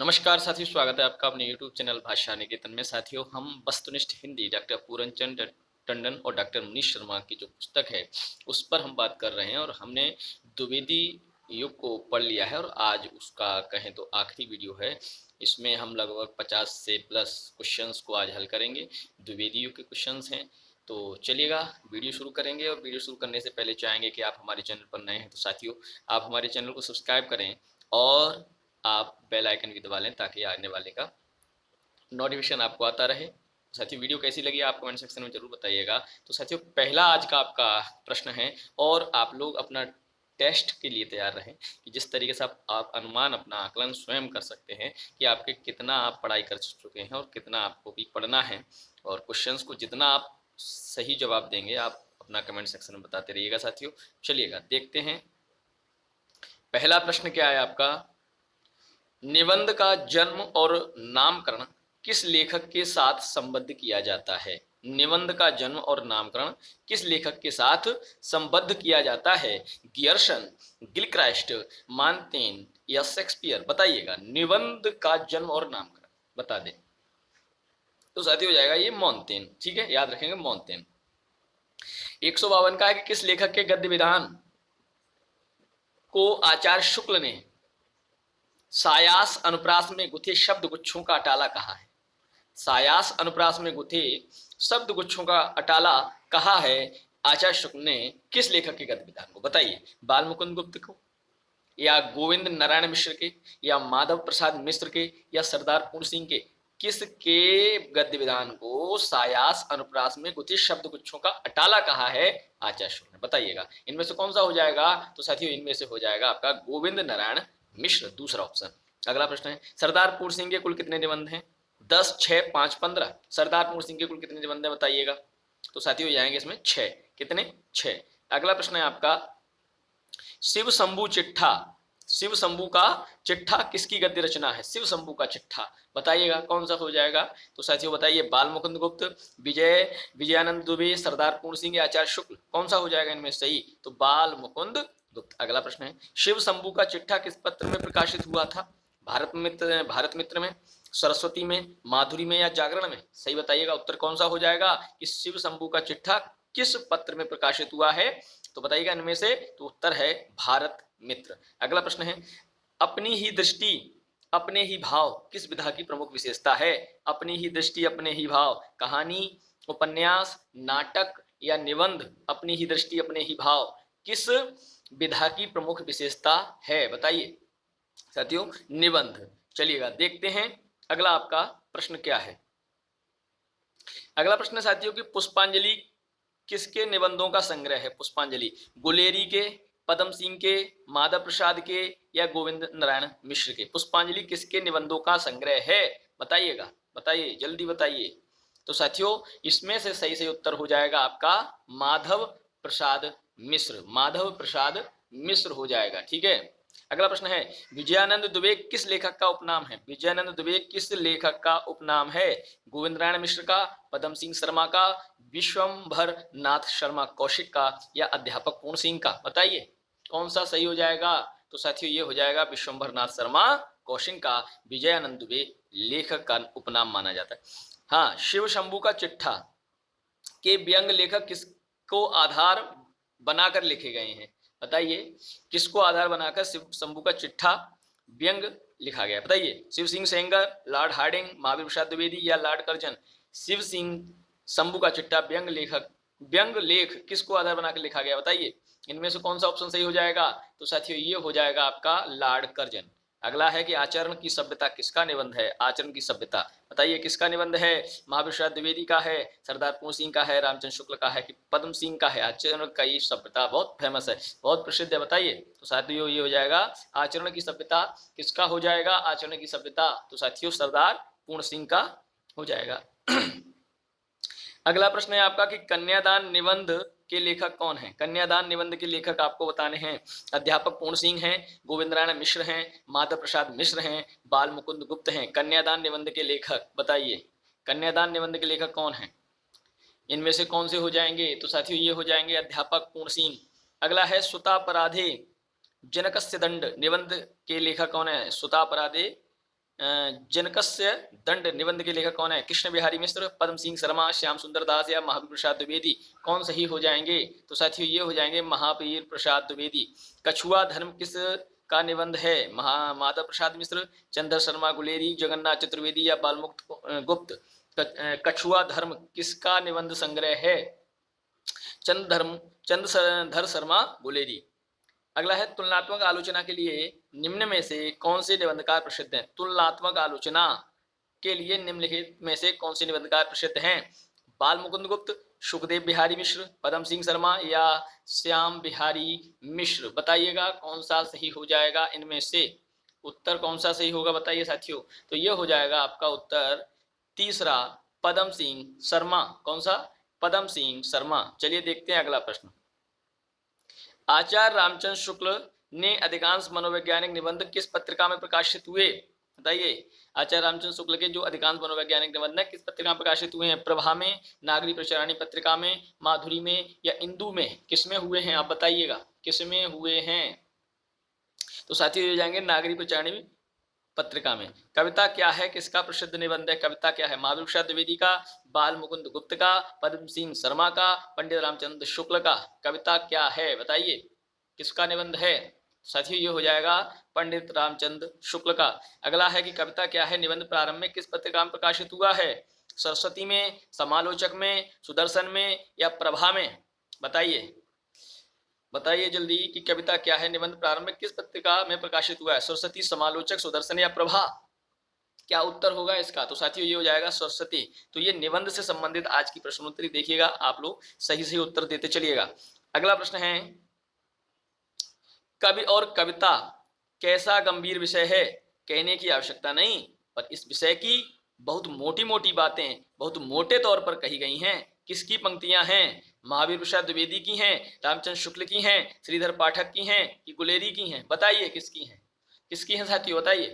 नमस्कार साथियों, स्वागत है आपका अपने YouTube चैनल भाषा निकेतन में। साथियों, हम वस्तुनिष्ठ हिंदी डॉक्टर पूरनचंद टंडन और डॉक्टर मनीष शर्मा की जो पुस्तक है उस पर हम बात कर रहे हैं और हमने द्विवेदी युग को पढ़ लिया है और आज उसका कहें तो आखिरी वीडियो है। इसमें हम लगभग 50 से प्लस क्वेश्चंस को आज हल करेंगे। द्विवेदी युग के क्वेश्चंस हैं, तो चलिएगा वीडियो शुरू करेंगे। और वीडियो शुरू करने से पहले चाहेंगे कि आप हमारे चैनल पर नए हैं तो साथियों आप हमारे चैनल को सब्सक्राइब करें और आप बेल आइकन भी दबा लें ताकि आने वाले का नोटिफिकेशन आपको आता रहे। साथियों, वीडियो कैसी लगी आप कमेंट सेक्शन में जरूर बताइएगा। तो साथियों, पहला आज का आपका प्रश्न है और आप लोग अपना टेस्ट के लिए तैयार रहें कि जिस तरीके से आप अनुमान अपना आकलन स्वयं कर सकते हैं कि आपके कितना आप पढ़ाई कर चुके हैं और कितना आपको भी पढ़ना है। और क्वेश्चंस को जितना आप सही जवाब देंगे आप अपना कमेंट सेक्शन में बताते रहिएगा। साथियों चलिएगा देखते हैं पहला प्रश्न क्या है आपका। निबंध का जन्म और नामकरण किस लेखक के साथ संबद्ध किया जाता है। निबंध का जन्म और नामकरण किस लेखक के साथ संबद्ध किया जाता है। गियर्सन, गिलक्राइस्ट, मानतेन या शेक्सपियर। बताइएगा निबंध का जन्म और नामकरण बता दें तो साथी हो जाएगा ये मॉन्तेन। ठीक है, याद रखेंगे मॉन्तेन। 152 का है कि किस लेखक के गद्य विधान को आचार्य शुक्ल ने सायास अनुप्रास में गुथे शब्द गुच्छों का अटाला कहा है। सायास अनुप्रास में गुथे शब्द गुच्छों का अटाला कहा है आचार्य शुक्ल ने किस लेखक के गद्य विधान को। बताइए, बाल मुकुंद गुप्त को या गोविंद नारायण मिश्र के या माधव प्रसाद मिश्र के या सरदार पूर्ण सिंह के। किसके गद्य विधान को सायास अनुप्रास में गुथे शब्द गुच्छों का अटाला कहा है आचार्य शुक्ल ने। बताइएगा इनमें से कौन सा हो जाएगा। तो साथियों इनमें से हो जाएगा आपका गोविंद नारायण मिश्र, दूसरा ऑप्शन। अगला प्रश्न है सरदार पूर्ण सिंह के कुल कितने निबंध हैं। 10, 6, 5, 15। सरदार पूर्ण सिंह के कुल कितने निबंध हैं बताइएगा। तो साथियों हो जाएंगे इसमें 6। कितने? 6। अगला प्रश्न है आपका शिव शंभू चिट्ठा। शिव शंभू का चिट्ठा किसकी गद्य रचना है। शिव शंभू का चिट्ठा बताइएगा कौन सा हो जाएगा। तो साथियों बताइए बाल मुकुंद गुप्त, विजयानंद दुबे, सरदार पूर्ण सिंह या आचार्य शुक्ल। कौन सा हो जाएगा इनमें सही। तो बाल मुकुंद गुप्त। अगला प्रश्न है शिव शंभू का चिट्ठा किस पत्र में प्रकाशित हुआ था। भारत मित्र में, सरस्वती में, माधुरी में या जागरण में। सही बताइएगा उत्तर कौन सा हो जाएगा कि शिव शंभू का चिट्ठा किस पत्र में प्रकाशित हुआ है। तो बताइएगा इनमें से। तो उत्तर है भारत मित्र। अगला प्रश्न है अपनी ही दृष्टि अपने ही भाव किस विधा की प्रमुख विशेषता है। अपनी ही दृष्टि अपने ही भाव कहानी, उपन्यास, नाटक या निबंध। अपनी ही दृष्टि अपने ही भाव किस विधा की प्रमुख विशेषता है। बताइए साथियों निबंध। चलिएगा देखते हैं अगला आपका प्रश्न क्या है। अगला प्रश्न साथियों की पुष्पांजलि किसके निबंधों का संग्रह है। पुष्पांजलि गुलेरी के, पदम सिंह के, माधव प्रसाद के या गोविंद नारायण मिश्र के। पुष्पांजलि किसके निबंधों का संग्रह है बताइएगा। बताइए जल्दी बताइए। तो साथियों इसमें से सही उत्तर हो जाएगा आपका माधव प्रसाद मिश्र। माधव प्रसाद मिश्र हो जाएगा। ठीक है, अगला प्रश्न है विजयानंद दुबे किस लेखक का उपनाम है। विजयानंद दुबे किस लेखक का उपनाम है। गोविंद नारायण मिश्र का, पदम सिंह शर्मा का, विश्वंभर नाथ शर्मा कौशिक का या अध्यापक पूर्ण सिंह का। बताइए कौन सा सही हो जाएगा। तो साथियों ये हो जाएगा विश्वंभर नाथ शर्मा कौशिक का विजयानंद दुबे लेखक का उपनाम माना जाता है। हाँ, शिव शंभू का चिट्ठा के व्यंग लेखक किसको आधार बनाकर लिखे गए हैं। बताइए किसको आधार बनाकर शिव शंभू का चिट्ठा व्यंग लिखा गया। बताइए शिव सिंह सेंगर, लॉर्ड हार्डिंग, महावीर प्रसाद द्विवेदी या लॉर्ड कर्जन। शिव सिंह शंभू का चिट्ठा व्यंग लेख किसको आधार बनाकर लिखा गया। बताइए इनमें से कौन सा ऑप्शन सही हो जाएगा। तो साथियों ये हो जाएगा आपका लॉर्ड कर्जन। अगला है कि आचरण की सभ्यता किसका निबंध है। आचरण की सभ्यता बताइए किसका निबंध है। महावीर प्रसाद द्विवेदी का है, सरदार पूर्ण सिंह का है, रामचंद्र शुक्ल का है कि पद्म सिंह का है। आचरण का ये सभ्यता बहुत फेमस है, बहुत प्रसिद्ध है। बताइए तो साथियों ये हो जाएगा आचरण की सभ्यता किसका हो जाएगा। आचरण की सभ्यता तो साथियों सरदार पूर्ण सिंह का हो जाएगा। अगला प्रश्न है आपका कि कन्यादान निबंध के लेखक कौन है। कन्यादान निबंध के लेखक आपको बताने हैं। अध्यापक पूर्ण सिंह हैं, गोविंद नारायण मिश्र हैं, माधव प्रसाद मिश्र हैं, बाल मुकुंद गुप्त हैं। कन्यादान निबंध के लेखक बताइए कन्यादान निबंध के लेखक कौन है। इनमें से कौन से हो जाएंगे। तो साथियों ये हो जाएंगे अध्यापक पूर्ण सिंह। अगला है सुतापराधे जनकस्य दंड निबंध के लेखक कौन है। सुतापराधे जनकस्य दंड निबंध के लेखक कौन है? कृष्ण बिहारी मिश्र, पद्म सिंह शर्मा, श्याम सुंदर दास या महावीर प्रसाद द्विवेदी? कौन सही हो जाएंगे? तो साथियों ये हो जाएंगे महावीर प्रसाद द्विवेदी। कछुआ धर्म किस का निबंध है? माधव प्रसाद मिश्र, चंद्र शर्मा गुलेरी, जगन्नाथ चतुर्वेदी या बालमुक्त गुप्त? कछुआ धर्म किसका निबंध संग्रह है? चंद्रधर शर्मा गुलेरी। अगला है तुलनात्मक आलोचना के लिए निम्न में से कौन से निबंधकार प्रसिद्ध हैं? तुलनात्मक आलोचना के लिए निम्नलिखित में से कौन से निबंधकार प्रसिद्ध हैं? बाल मुकुंद गुप्त, सुखदेव बिहारी मिश्र, पदम सिंह शर्मा या श्याम बिहारी मिश्र? बताइएगा कौन सा सही हो जाएगा इनमें से? उत्तर कौन सा सही होगा बताइए साथियों। तो ये हो जाएगा आपका उत्तर तीसरा, पदम सिंह शर्मा। कौन सा? पदम सिंह शर्मा। चलिए देखते हैं अगला प्रश्न। आचार्य रामचंद्र शुक्ल ने अधिकांश मनोवैज्ञानिक निबंध किस पत्रिका में प्रकाशित हुए? बताइए। आचार्य रामचंद्र शुक्ल के जो अधिकांश मनोवैज्ञानिक निबंध है किस पत्रिका में प्रकाशित हुए हैं? प्रभा में, नागरी प्रचारणी पत्रिका में, माधुरी में या इंदु में? किसमें हुए हैं आप बताइएगा, किसमें हुए हैं? तो साथियों हो जाएंगे नागरी प्रचारणी पत्रिका में। कविता क्या है किसका प्रसिद्ध निबंध है? कविता क्या है? महावीर प्रसाद द्विवेदी का, बाल मुकुंद गुप्त का, पद्म सिंह शर्मा का, पंडित रामचंद्र शुक्ल का? कविता क्या है बताइए, किसका निबंध है? साथियों ये हो जाएगा पंडित रामचंद्र शुक्ल का। अगला है कि कविता क्या है निबंध प्रारंभ में किस पत्रिका में प्रकाशित हुआ है? सरस्वती में, समालोचक में, सुदर्शन में या प्रभा में? बताइए, बताइए जल्दी कि कविता क्या है निबंध प्रारंभ में किस पत्रिका में प्रकाशित हुआ है? सरस्वती, समालोचक, सुदर्शन या प्रभा? क्या उत्तर होगा इसका? तो साथियों ये हो जाएगा सरस्वती। तो ये निबंध से संबंधित आज की प्रश्नोत्तरी देखिएगा, आप लोग सही सही उत्तर देते चलिएगा। अगला प्रश्न है, कवि और कविता कैसा गंभीर विषय है? कहने की आवश्यकता नहीं, पर इस विषय की बहुत मोटी मोटी बातें बहुत मोटे तौर पर कही गई हैं। किसकी पंक्तियां हैं? महावीर प्रसाद द्विवेदी की हैं, रामचंद्र शुक्ल की हैं, श्रीधर पाठक की हैं कि गुलेरी की हैं? बताइए किसकी हैं, किसकी हैं साथियों बताइए।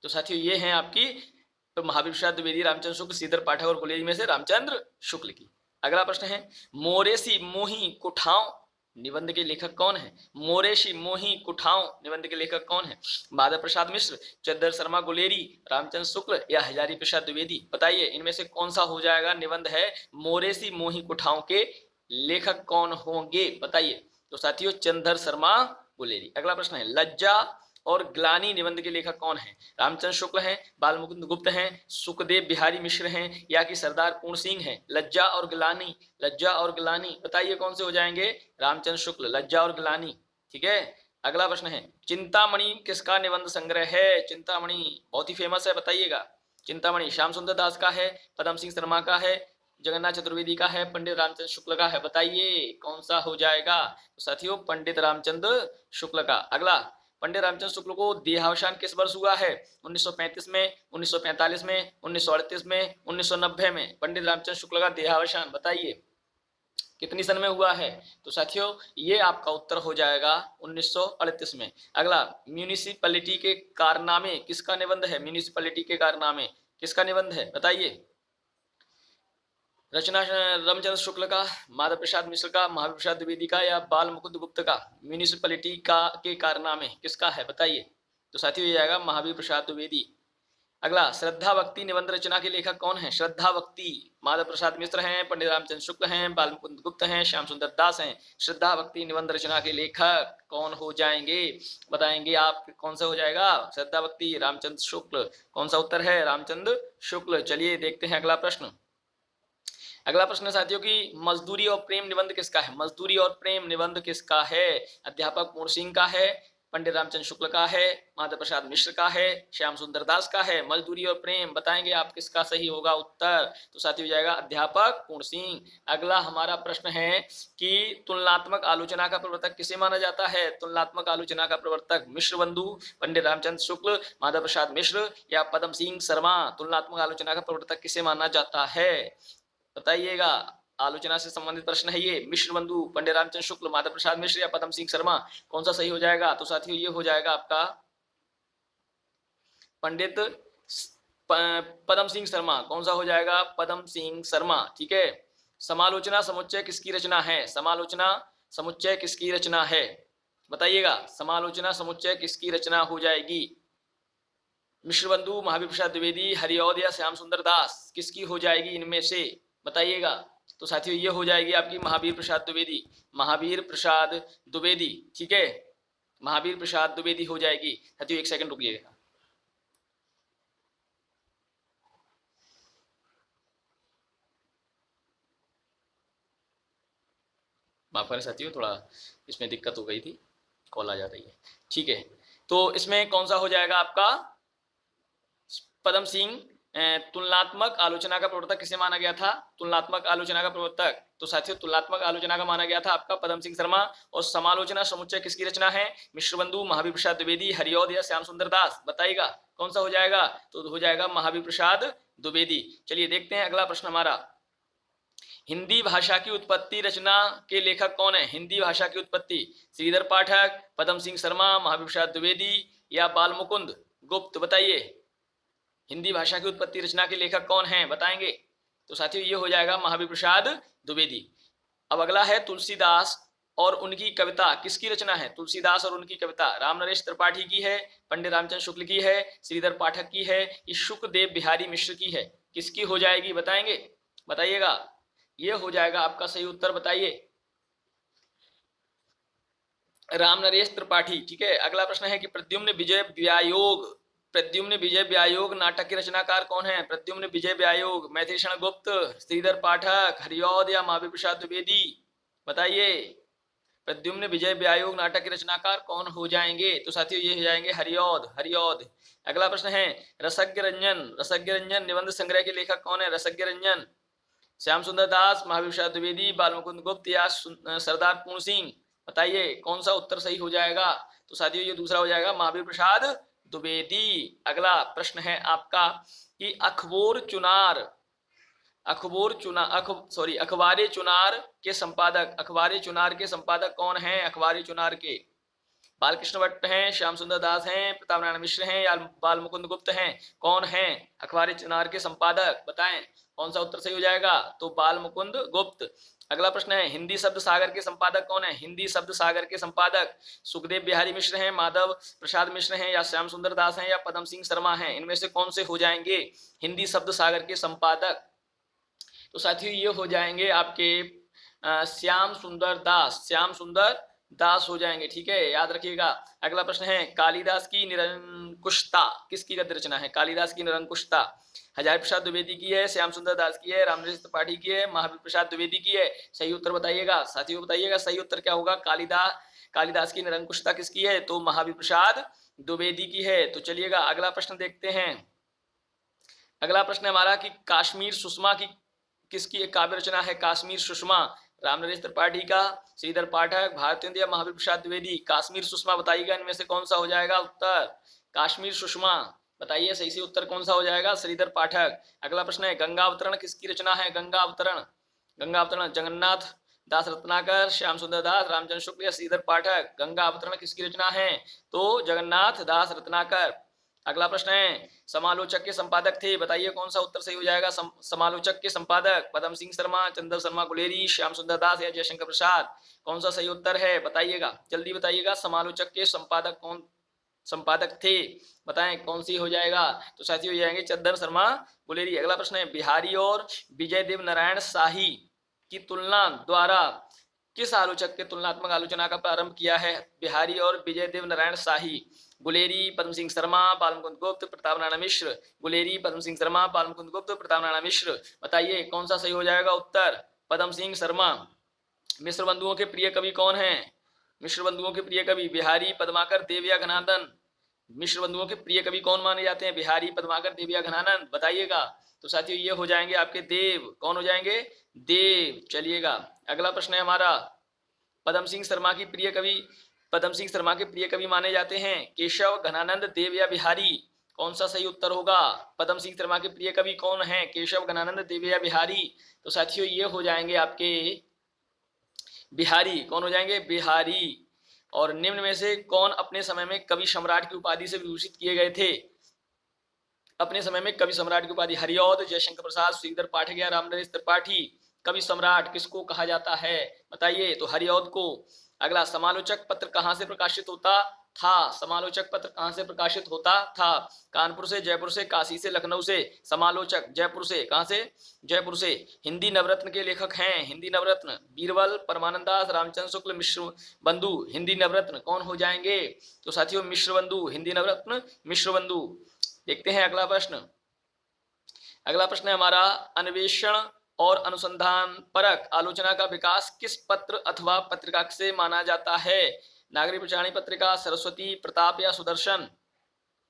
तो साथियों ये हैं आपकी तो महावीर प्रसाद द्विवेदी, रामचंद्र शुक्ल, श्रीधर पाठक और गुलेरी में से रामचंद्र शुक्ल की। अगला प्रश्न है, मोरेसी मोही कुठाओं निबंध के लेखक कौन है? मोरेशी मोही कुठाओं निबंध के लेखक कौन है? माधव प्रसाद मिश्र, चंद्र शर्मा गुलेरी, रामचंद्र शुक्ल या हजारी प्रसाद द्विवेदी? बताइए इनमें से कौन सा हो जाएगा निबंध है मोरेशी मोही कुठाओं के लेखक कौन होंगे? बताइए। तो साथियों चंद्र शर्मा गुलेरी। अगला प्रश्न है, लज्जा और ग्लानी निबंध के लेखक कौन है? रामचंद्र शुक्ल हैं, बाल मुकुंद गुप्त हैं, सुखदेव बिहारी मिश्र हैं या कि सरदार पूर्ण सिंह हैं? लज्जा और ग्लानी, लज्जा और ग्लानी बताइए कौन से हो जाएंगे? रामचंद्र शुक्ल, लज्जा और ग्लानी। ठीक है। अगला प्रश्न है, चिंतामणि किसका निबंध संग्रह है? चिंतामणि बहुत ही फेमस है, बताइएगा। चिंतामणि श्याम सुंदर दास का है, पदम सिंह शर्मा का है, जगन्नाथ चतुर्वेदी का है, पंडित रामचंद्र शुक्ल का है? बताइए कौन सा हो जाएगा? तो साथियों पंडित रामचंद्र शुक्ल का। अगला, पंडित रामचंद्र शुक्ल को देहावसान किस वर्ष हुआ है? 1935 में, 1945 में, 1938 में, 1990 में? पंडित रामचंद्र शुक्ल का देहावसान बताइए कितनी सन में हुआ है? तो साथियों ये आपका उत्तर हो जाएगा 1938 में। अगला, म्यूनिसिपैलिटी के कारनामे किसका निबंध है? म्यूनिसिपैलिटी के कारनामे किसका निबंध है बताइए। रचना रामचंद्र शुक्ल का, माधव प्रसाद मिश्र का, महावीर प्रसाद द्विवेदी का या बाल मुकुंद गुप्त का? म्यूनिसिपैलिटी का के कारनामे किसका है बताइए। तो साथियों ये आएगा महावीर प्रसाद द्विवेदी। अगला, श्रद्धा भक्ति निबंध रचना के लेखक कौन है? श्रद्धा भक्ति माधव प्रसाद मिश्र हैं, पंडित रामचंद्र शुक्ल हैं, बाल मुकुंद गुप्त हैं, श्याम सुंदर दास हैं? श्रद्धा भक्ति निबंध रचना के लेखक कौन हो जाएंगे? बताएंगे आप कौन सा हो जाएगा? श्रद्धा भक्ति रामचंद्र शुक्ल। कौन सा उत्तर है? रामचंद्र शुक्ल। चलिए देखते हैं अगला प्रश्न। अगला प्रश्न साथियों की, मजदूरी और प्रेम निबंध किसका है? मजदूरी और प्रेम निबंध किसका है? अध्यापक पूर्ण सिंह का है, पंडित रामचंद्र शुक्ल का है, माधव प्रसाद मिश्र का है, श्याम सुंदर दास का है? मजदूरी और प्रेम बताएंगे आप किसका सही होगा उत्तर? तो साथियों हो जाएगा अध्यापक पूर्ण सिंह। अगला हमारा प्रश्न है कि तुलनात्मक आलोचना का प्रवर्तक किसे माना जाता है? तुलनात्मक आलोचना का प्रवर्तक मिश्र बंधु, पंडित रामचंद्र शुक्ल, माधव प्रसाद मिश्र या पदम सिंह शर्मा? तुलनात्मक आलोचना का प्रवर्तक किसे माना जाता है बताइएगा। आलोचना से संबंधित प्रश्न है ये। मिश्र बंधु, पंडित रामचंद्र शुक्ल, माधव प्रसाद मिश्र या पदम सिंह शर्मा? कौन सा सही हो जाएगा? तो साथियों ये हो जाएगा आपका पंडित पदम सिंह शर्मा। कौन सा हो जाएगा? पदम सिंह शर्मा। ठीक है। समालोचना समुच्चय किसकी रचना है? समालोचना समुच्चय किसकी रचना है बताइएगा। समालोचना समुच्चय किसकी रचना हो जाएगी? मिश्रबंधु, महावीर प्रसाद द्विवेदी, हरिऔध या श्याम सुंदर दास, किसकी हो जाएगी इनमें से बताइएगा। तो साथियों ये हो जाएगी आपकी महावीर प्रसाद द्विवेदी, महावीर प्रसाद द्विवेदी, ठीक है, महावीर प्रसाद द्विवेदी हो जाएगी। साथियों 1 सेकंड रुकिएगा। माफ करें साथियों, थोड़ा इसमें दिक्कत हो गई थी, कॉल आ जा रही है, ठीक है। तो इसमें कौन सा हो जाएगा आपका पदम सिंह। तुलनात्मक आलोचना का प्रवर्तक किसे माना गया था, तुलनात्मक आलोचना का प्रवर्तक, तो साथियों तुलनात्मक आलोचना का माना गया था आपका पदम सिंह शर्मा। और समालोचना समुच्चय किसकी रचना है, मिश्रबंधु, महावीर प्रसाद द्विवेदी, हरिऔध या श्याम सुंदर दास, बताइएगा कौन सा हो जाएगा। तो हो जाएगा महावीर प्रसाद द्विवेदी। चलिए देखते हैं अगला प्रश्न हमारा, हिंदी भाषा की उत्पत्ति रचना के लेखक कौन है, हिंदी भाषा की उत्पत्ति, श्रीधर पाठक, पदम सिंह शर्मा, महावीर प्रसाद द्विवेदी या बाल मुकुंद गुप्त, बताइए हिंदी भाषा की उत्पत्ति रचना के लेखक कौन हैं, बताएंगे। तो साथियों ये हो जाएगा महावीर प्रसाद द्विवेदी। अब अगला है तुलसीदास और उनकी कविता, किसकी रचना है, तुलसीदास और उनकी कविता, राम नरेश त्रिपाठी की है, पंडित रामचंद्र शुक्ल की है, श्रीधर पाठक की है, शुकदेव बिहारी मिश्र की है, किसकी हो जाएगी बताएंगे, बताइएगा। ये हो जाएगा आपका सही उत्तर, बताइए राम नरेश त्रिपाठी, ठीक है। अगला प्रश्न है कि प्रद्युम्न विजय व्यायोग, प्रद्युम्न विजय व्यायोग नाटक के रचनाकार कौन है, प्रद्युम्न विजय व्यायोग, मैथिलीषण गुप्त, श्रीधर पाठक, हरिऔध या महावीर प्रसाद द्विवेदी, बताइए प्रद्युम्न विजय व्यायोग नाटक के रचनाकार कौन हो जाएंगे। तो साथियों ये हो जाएंगे हरिऔध, हरिऔध। अगला प्रश्न है रसज्ञ रंजन, रसज्ञ रंजन निबंध संग्रह के लेखक कौन है, रसज्ञ रंजन, श्याम सुंदर दास, महावीर प्रसाद द्विवेदी, बाल मुकुंद गुप्त या सरदार पूर्ण सिंह, बताइए कौन सा उत्तर सही हो जाएगा। तो साथियों ये दूसरा हो जाएगा महावीर प्रसाद द्विवेदी। अगला प्रश्न है आपका कि अखबार चुनार, अखबारे चुनार के संपादक, अखबारे चुनार के संपादक कौन हैं, अखबारे चुनार के बालकृष्ण भट्ट हैं, श्याम सुंदर दास हैं, प्रताप नारायण मिश्र हैं या बाल मुकुंद गुप्त हैं, कौन हैं अखबारे चुनार के संपादक, बताएं कौन सा उत्तर सही हो जाएगा। तो बाल मुकुंद गुप्त। अगला प्रश्न है हिंदी शब्द सागर के संपादक कौन है, हिंदी शब्द सागर के संपादक सुखदेव बिहारी मिश्र हैं, माधव प्रसाद मिश्र हैं या श्याम सुंदर दास हैं या पदम सिंह शर्मा हैं, इनमें से कौन से हो जाएंगे हिंदी शब्द सागर के संपादक। तो साथियों ये हो जाएंगे आपके श्याम सुंदर दास, श्याम सुंदर दास हो जाएंगे, ठीक है, याद रखिएगा। अगला प्रश्न है कालिदास की निरंकुशता किसकी गद्य रचना है, कालिदास की निरंकुशता हजारी प्रसाद द्विवेदी की है, श्याम सुंदर दास की है, रामनरेश त्रिपाठी की है, महावीर प्रसाद द्विवेदी की है, सही उत्तर बताइएगा साथियों, बताइएगा सही उत्तर क्या होगा। कालिदास की निरंकुशता किसकी है, तो महावीर प्रसाद द्विवेदी की है। तो चलिएगा अगला प्रश्न देखते हैं। अगला प्रश्न हमारा कि काश्मीर सुषमा की किसकी एक काव्य रचना है, काश्मीर सुषमा, राम नरेश त्रिपाठी का, श्रीधर पाठक, भारतेंद्र या महावीर प्रसाद द्विवेदी, काश्मीर सुषमा बताइएगा इनमें से कौन सा हो जाएगा उत्तर, काश्मीर सुषमा, बताइए सही से उत्तर कौन सा हो जाएगा, श्रीधर पाठक। अगला प्रश्न है गंगा अवतरण किसकी रचना है, गंगा अवतरण, गंगा अवतरण जगन्नाथ दास रत्नाकर, श्याम सुंदर दास, रामचंद्र शुक्ल या श्रीधर पाठक, गंगा अवतरण किसकी रचना है, तो जगन्नाथ दास रत्नाकर। अगला प्रश्न है समालोचक के संपादक थे, बताइए कौन सा उत्तर सही हो जाएगा। समालोचक के संपादक पदम सिंह शर्मा, चंद्र शर्मा गुलेरी, श्याम सुंदर दास या जयशंकर प्रसाद, कौन सा सही उत्तर है बताइएगा, जल्दी बताइएगा। समालोचक के संपादक कौन संपादक थे, बताएं कौन सी हो जाएगा। तो साथियों हो जाएंगे चंद्र शर्मा गुलेरी। अगला प्रश्न है बिहारी और विजय देव नारायण शाही की तुलना द्वारा किस आलोचक के तुलनात्मक आलोचना का प्रारंभ किया है, बिहारी और विजय देव नारायण शाही, गुलेरी, पद्म सिंह शर्मा, बाल मुकुंद गुप्त, प्रताप नारायण मिश्र, गुलेरी, पद्म सिंह शर्मा, बाल मुकुंद गुप्त, प्रताप नारायण मिश्र, बताइए कौन सा सही हो जाएगा उत्तर, पद्म सिंह शर्मा। मिश्र बंधुओं के प्रिय कवि कौन हैं, मिश्र बंधुओं के प्रिय कवि बिहारी, पद्माकर, देव या घनानंद, मिश्र बंधुओं के प्रिय कवि कौन माने जाते हैं, बिहारी, पद्माकर, देव या घनानंद, बताइएगा। तो साथियों ये हो जाएंगे आपके देव, कौन हो जाएंगे, देव। चलिएगा अगला प्रश्न है हमारा पद्म सिंह शर्मा की प्रिय कवि, पद्म सिंह शर्मा के प्रिय कवि माने जाते हैं केशव, घनानंद, देव या बिहारी, कौन सा सही उत्तर होगा। पद्म सिंह शर्मा के प्रिय कवि कौन है, केशव, घनानंद, देव या बिहारी। तो साथियों ये हो जाएंगे आपके बिहारी, कौन हो जाएंगे, बिहारी। और निम्न में से कौन अपने समय में कवि सम्राट की उपाधि से विभूषित किए गए थे, अपने समय में कवि सम्राट की उपाधि, हरिऔध, जयशंकर प्रसाद, श्रीधर पाठक या रामनरेश त्रिपाठी, कवि सम्राट किसको कहा जाता है बताइए, तो हरिऔध को। अगला समालोचक पत्र कहां से प्रकाशित होता था। समालोचक पत्र कहाँ से प्रकाशित होता था? कानपुर से, जयपुर से, काशी से, लखनऊ से। समालोचक जयपुर से। कहाँ से? जयपुर से। हिंदी नवरत्न के लेखक हैं, हिंदी नवरत्न बीरबल, परमानंद दास, रामचंद्र शुक्ल, मिश्र बंधु। हिंदी नवरत्न कौन हो जाएंगे? तो साथियों मिश्र बंधु, हिंदी नवरत्न मिश्र बंधु। देखते हैं अगला प्रश्न। अगला प्रश्न है हमारा, अन्वेषण और अनुसंधान परक आलोचना का विकास किस पत्र अथवा पत्रिका से माना जाता है? नागरिक प्रचारणी पत्रिका, सरस्वती, प्रताप या सुदर्शन?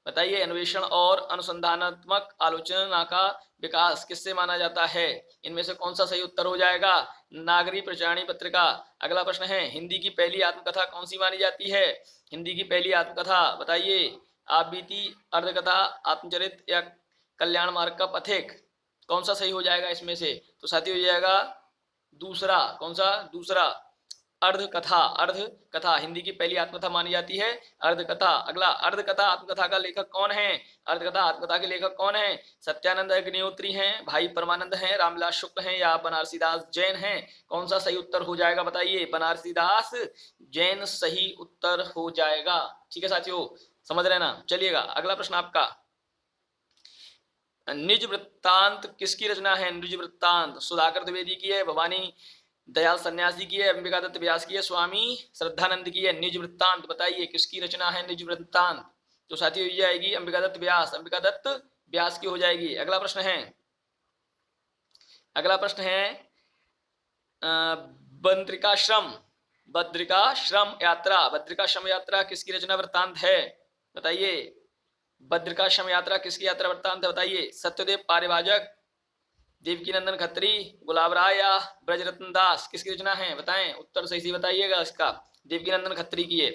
बताइए, अन्वेषण और अनुसंधानात्मक आलोचना का विकास किससे माना जाता है? इनमें से कौन सा सही उत्तर हो जाएगा? नागरिक प्रचारणी पत्रिका। अगला प्रश्न है, हिंदी की पहली आत्मकथा कौन सी मानी जाती है? हिंदी की पहली आत्मकथा बताइए, आप बीती, अर्धकथा, आत्मचरित या कल्याण मार्ग का पथिक? कौन सा सही हो जाएगा इसमें से? तो साथी हो जाएगा दूसरा। कौन सा? दूसरा, अर्धकथा। अर्धकथा हिंदी की पहली आत्मकथा मानी जाती है, अर्धकथा। अगला, अर्धकथा आत्मकथा का लेखक कौन है? अर्धकथा आत्मकथा के लेखक कौन है? सत्यानंद अग्निहोत्री हैं, भाई परमानंद हैं, रामविलास शुक्ल हैं या बनारसी दास जैन हैं? कौन सा सही उत्तर हो जाएगा बताइए? बनारसी दास जैन सही उत्तर हो जाएगा। ठीक है साथियों, समझ रहे ना? चलिएगा अगला प्रश्न आपका, निज वृत्तांत किसकी रचना है? निज वृत्तांत सुधाकर द्विवेदी की है, भवानी दयाल सन्यासी की है, अंबिका दत्त व्यास की है, स्वामी श्रद्धानंद की है। निज वृत्तांत बताइए किसकी रचना है? निज वृत्तांत। तो साथियों ये आएगी अंबिका दत्त व्यास, अंबिका दत्त व्यास की हो जाएगी। अगला प्रश्न है, अगला प्रश्न है बद्रिकाश्रम, बद्रिकाश्रम यात्रा, बद्रिकाश्रम यात्रा किसकी रचना वृत्तांत है? बताइए, बद्रिकाश्रम यात्रा किसकी यात्रा वृत्तांत है? बताइए, सत्यदेव पारिभाजक, देवकीनंदन खत्री, गुलाब राय या ब्रजरत्न दास? किसकी रचना है? बताएं, उत्तर सही से बताइएगा इसका। देवकीनंदन खत्री की है।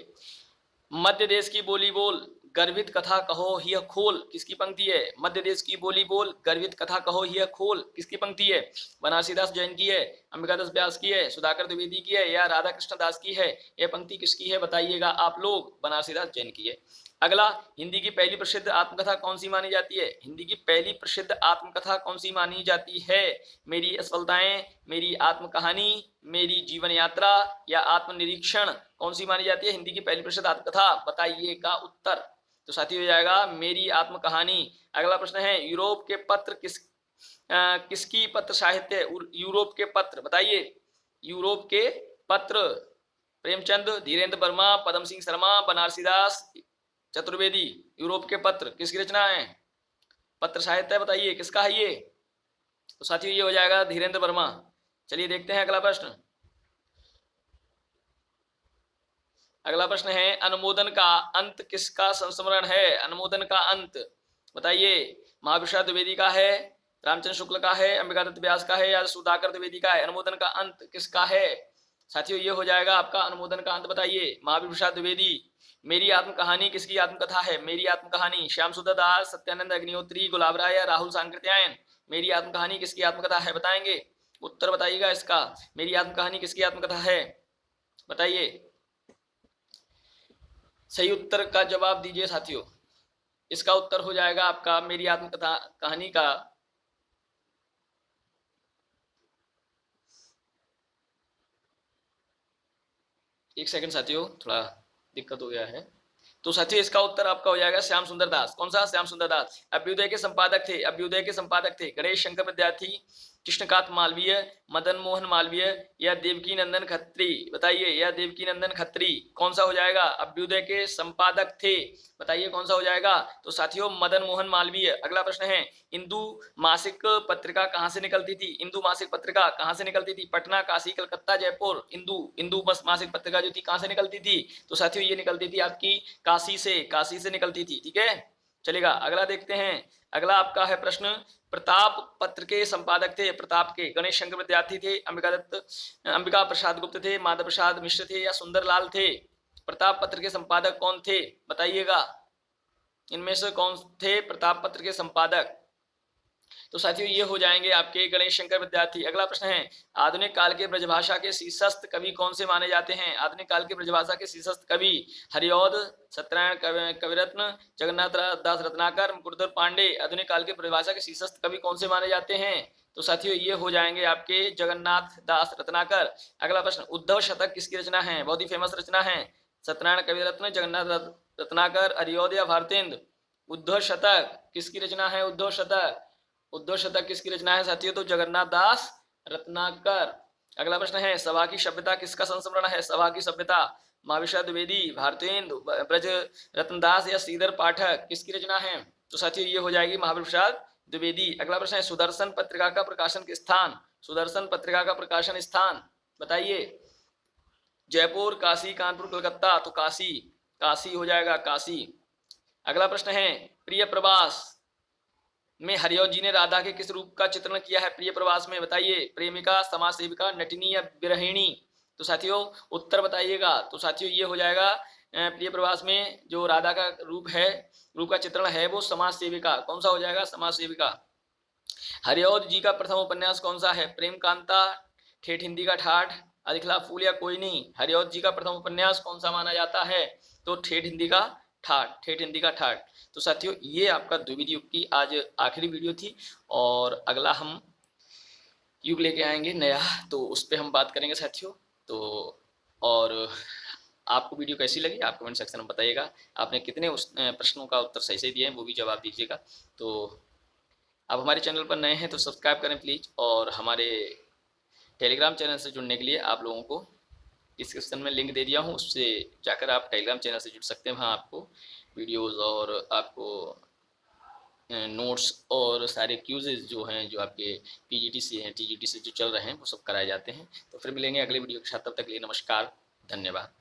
मध्य देश की बोली बोल, गर्भित कथा कहो हिय खोल, किसकी पंक्ति है? मध्य देश की बोली बोल, गर्भित कथा कहो हिय खोल, किसकी पंक्ति है? बनारसी दास जैन की है, अंबिका दास व्यास की है, सुधाकर द्विवेदी की है या राधा कृष्ण दास की है? यह पंक्ति किसकी है बताइएगा आप लोग? बनारसी दास जैन की है। अगला, हिंदी की पहली प्रसिद्ध आत्मकथा कौन सी मानी जाती है? हिंदी की पहली प्रसिद्ध आत्मकथा कौन सी मानी जाती है? मेरी असफलताएं, मेरी आत्मकहानी, मेरी जीवन यात्रा या आत्मनिरीक्षण? कौन सी मानी जाती है हिंदी की पहली प्रसिद्ध आत्मकथा? बताइएगा उत्तर। तो साथी हो जाएगा मेरी आत्मकहानी। अगला प्रश्न है, यूरोप के पत्र किसकी पत्र साहित्य? यूरोप के पत्र बताइए, यूरोप के पत्र प्रेमचंद, धीरेन्द्र वर्मा, पदम सिंह शर्मा, बनारसी दास चतुर्वेदी। यूरोप के पत्र किसकी रचना है? पत्र साहित्य बताइए किसका है ये? तो साथियों ये हो जाएगा धीरेन्द्र वर्मा। चलिए देखते हैं अगला प्रश्न। अगला प्रश्न है, अनुमोदन का अंत किसका संस्मरण है? अनुमोदन का अंत बताइए, महाप्रसाद द्विवेदी का है, रामचंद्र शुक्ल का है, अंबिका दत्त व्यास का है या सुधाकर द्विवेदी का है? अनुमोदन का अंत किसका है? साथियों ये हो जाएगा आपका अनुमोदन का अंत बताइए, महावीर प्रसाद द्विवेदी। मेरी आत्मकहानी किसकी आत्मकथा है? मेरी आत्मकहानी श्याम सुंदर दास, सत्यानंद अग्निहोत्री, गुलाब राय या राहुल सांकृत्यायन? मेरी आत्मकहानी किसकी आत्मकथा है बताएंगे? उत्तर बताइएगा इसका। मेरी आत्मकहानी किसकी आत्मकथा है बताइए, सही उत्तर का जवाब दीजिए साथियों। इसका उत्तर हो जाएगा आपका मेरी आत्मकथा कहानी का एक सेकंड साथियों, थोड़ा दिक्कत हो गया है। तो साथियों इसका उत्तर आपका हो जाएगा श्याम सुंदर दास। कौन सा? श्याम सुंदर दास। अभ्युदय के संपादक थे, अभ्युदय के संपादक थे गणेश शंकर विद्यार्थी, कृष्णकांत मालवीय, मदन मोहन मालवीय या देवकी नंदन खत्री? बताइए, या देवकी नंदन खत्री कौन सा हो जाएगा? अभ्युदय के संपादक थे, बताइए कौन सा हो जाएगा? तो साथियों मदन मोहन मालवीय। अगला प्रश्न है, इंदु मासिक पत्रिका कहाँ से निकलती थी? इंदु मासिक पत्रिका कहाँ से निकलती थी? पटना, काशी, कलकत्ता, जयपुर? इंदु बस मासिक पत्रिका जो थी कहाँ से निकलती थी? तो साथियों ये निकलती थी आपकी काशी से निकलती थी। ठीक है, चलेगा अगला देखते हैं। अगला आपका है प्रश्न, प्रताप पत्र के संपादक थे, प्रताप के गणेश शंकर विद्यार्थी थे, अंबिका प्रसाद गुप्त थे, माधव प्रसाद मिश्र थे या सुंदर लाल थे? प्रताप पत्र के संपादक कौन थे बताइएगा, इनमें से कौन थे प्रताप पत्र के संपादक? तो साथियों ये हो जाएंगे आपके गणेश शंकर विद्यार्थी। अगला प्रश्न है, आधुनिक काल के ब्रजभाषा के शीर्षस्थ कवि कौन से माने जाते हैं? आधुनिक काल के ब्रजभाषा के शीर्षस्थ कवि हरिऔध, सत्यनारायण कविरत्न, जगन्नाथ दास रत्नाकर, मुकुटधर पांडे। आधुनिक काल के ब्रजभाषा के शीर्षस्थ कवि कौन से माने जाते हैं? तो साथियों ये हो जाएंगे आपके जगन्नाथ दास रत्नाकर। अगला प्रश्न, उद्धव शतक किसकी रचना है? बहुत ही फेमस रचना है, सत्यनारायण कविरत्न, जगन्नाथ रत्नाकर, हरियोदय, भारतेंदु। उद्धव शतक किसकी रचना है? उद्धव शतक। उद्धव शतक किसकी रचना है साथियों? तो जगन्नाथ दास रत्नाकर। अगला प्रश्न है सभा की सभ्यता किसका संस्मरण है? सभा की सभ्यता महाविशा द्विवेदी, भारतेंदु, ब्रज रत्नदास या श्रीधर पाठक किसकी रचना है? तो साथियों ये हो जाएगी महावीर प्रसाद द्विवेदी। अगला प्रश्न है सुदर्शन पत्रिका का प्रकाशन स्थान। सुदर्शन पत्रिका का प्रकाशन स्थान बताइए। जयपुर, काशी, कानपुर, कलकत्ता। तो काशी, काशी हो जाएगा, काशी। अगला प्रश्न है प्रिय प्रवास में हरिऔध जी ने राधा के किस रूप का चित्रण किया है? प्रिय प्रवास में बताइए। प्रेमिका, समाज सेविका, नटिनी या विरहिणी? तो साथियों उत्तर बताइएगा। तो साथियों ये हो जाएगा प्रिय प्रवास में जो राधा का रूप है, रूप का चित्रण है वो समाज सेविका। कौन सा हो जाएगा? समाज सेविका। हरिऔध जी का प्रथम उपन्यास कौन सा है? प्रेम कांता, ठेठ हिंदी का ठाठ, अधिकला फूल या कोई नहीं? हरिऔध जी का प्रथम उपन्यास कौन सा माना जाता है? तो ठेठ हिंदी का ठाठ, ठेठ हिंदी का ठाठ। तो साथियों ये आपका द्विविध युग की आज आखिरी वीडियो थी और अगला हम युग लेके आएंगे नया, तो उस पर हम बात करेंगे साथियों। तो और आपको वीडियो कैसी लगी आप कमेंट सेक्शन में बताइएगा। आपने कितने उस प्रश्नों का उत्तर सही से दिए हैं वो भी जवाब दीजिएगा। तो आप हमारे चैनल पर नए हैं तो सब्सक्राइब करें प्लीज़, और हमारे टेलीग्राम चैनल से जुड़ने के लिए आप लोगों को डिस्क्रिप्शन में लिंक दे दिया हूँ, उससे जाकर आप टेलीग्राम चैनल से जुड़ सकते हैं। वहाँ आपको वीडियोस और आपको नोट्स और सारे क्यूजेज जो हैं जो आपके पीजीटी से हैं, टीजीटी से जो चल रहे हैं वो सब कराए जाते हैं। तो फिर मिलेंगे अगले वीडियो के साथ, तब तक के लिए नमस्कार, धन्यवाद।